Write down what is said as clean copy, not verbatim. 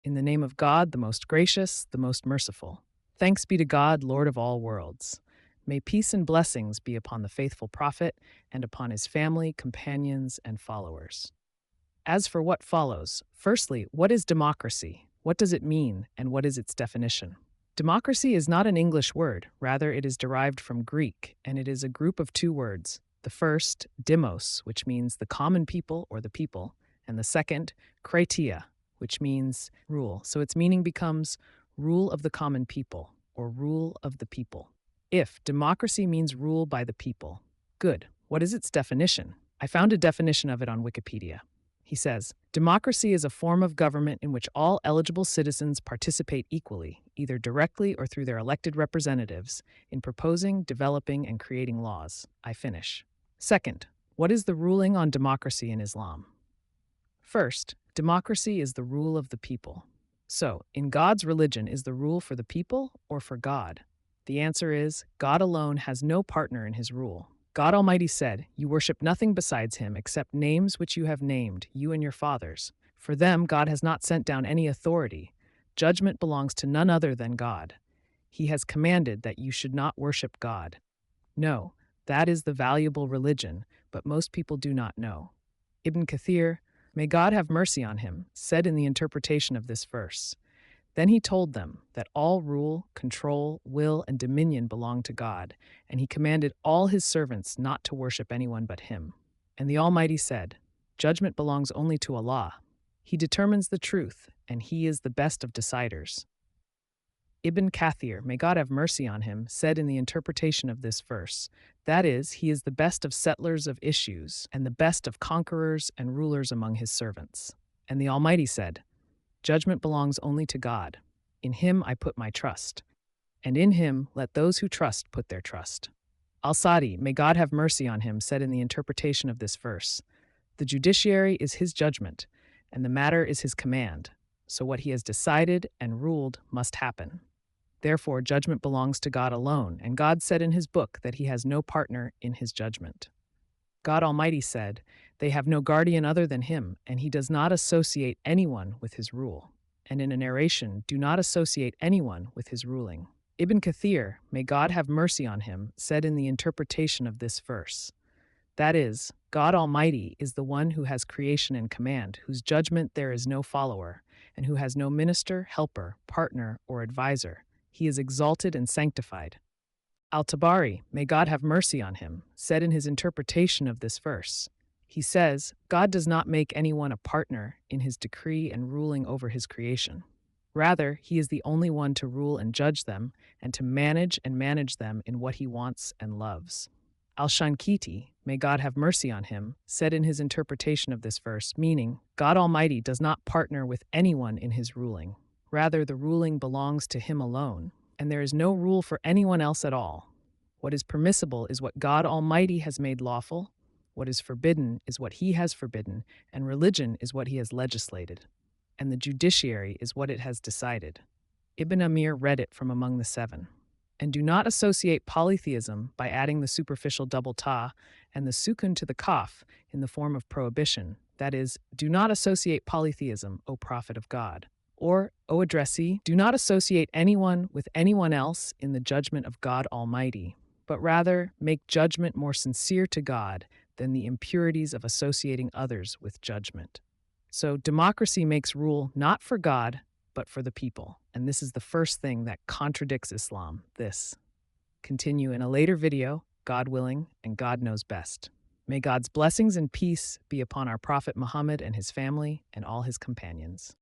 In the name of God, the most gracious, the most merciful. Thanks be to God, Lord of all worlds. May peace and blessings be upon the faithful prophet and upon his family, companions, and followers. As for what follows, firstly, what is democracy? What does it mean, and what is its definition? Democracy is not an English word, rather, it is derived from Greek, and it is a group of two words. The first, demos, which means the common people or the people, and the second, kratia, which means rule. So its meaning becomes rule of the common people or rule of the people. If democracy means rule by the people, good. What is its definition? I found a definition of it on Wikipedia. He says, democracy is a form of government in which all eligible citizens participate equally, either directly or through their elected representatives, in proposing, developing, and creating laws. I finish. Second, what is the ruling on democracy in Islam? First, democracy is the rule of the people. So, in God's religion, is the rule for the people or for God? The answer is, God alone has no partner in his rule. God Almighty said, "You worship nothing besides him except names which you have named, you and your fathers. For them God has not sent down any authority. Judgment belongs to none other than God. He has commanded that you should not worship God." No, that is the valuable religion, but most people do not know. Ibn Kathir, may God have mercy on him, said in the interpretation of this verse, then he told them that all rule, control, will, and dominion belong to God, and he commanded all his servants not to worship anyone but him. And the Almighty said, judgment belongs only to Allah. He determines the truth, and he is the best of deciders. Ibn Kathir, may God have mercy on him, said in the interpretation of this verse, that is, he is the best of settlers of issues, and the best of conquerors and rulers among his servants. And the Almighty said, judgment belongs only to God. In him I put my trust. And in him let those who trust put their trust. Al-Sadi, may God have mercy on him, said in the interpretation of this verse, the judiciary is his judgment, and the matter is his command. So what he has decided and ruled must happen. Therefore, judgment belongs to God alone, and God said in his book that he has no partner in his judgment. God Almighty said, they have no guardian other than him, and he does not associate anyone with his rule. And in a narration, do not associate anyone with his ruling. Ibn Kathir, may God have mercy on him, said in the interpretation of this verse, that is, God Almighty is the one who has creation in command, whose judgment there is no follower, and who has no minister, helper, partner, or advisor. He is exalted and sanctified. Al-Tabari, may God have mercy on him, said in his interpretation of this verse. He says, God does not make anyone a partner in his decree and ruling over his creation. Rather, he is the only one to rule and judge them, and to manage them in what he wants and loves. Al-Shankiti, may God have mercy on him, said in his interpretation of this verse, meaning, God Almighty does not partner with anyone in his ruling. Rather, the ruling belongs to him alone, and there is no rule for anyone else at all. What is permissible is what God Almighty has made lawful, what is forbidden is what he has forbidden, and religion is what he has legislated, and the judiciary is what it has decided. Ibn Amir read it from among the seven. And do not associate polytheism by adding the superficial double ta and the sukun to the kaf in the form of prohibition. That is, do not associate polytheism, O Prophet of God. Or, O addressee, do not associate anyone with anyone else in the judgment of God Almighty, but rather make judgment more sincere to God than the impurities of associating others with judgment. So democracy makes rule not for God, but for the people. And this is the first thing that contradicts Islam, this. Continue in a later video, God willing, and God knows best. May God's blessings and peace be upon our Prophet Muhammad and his family and all his companions.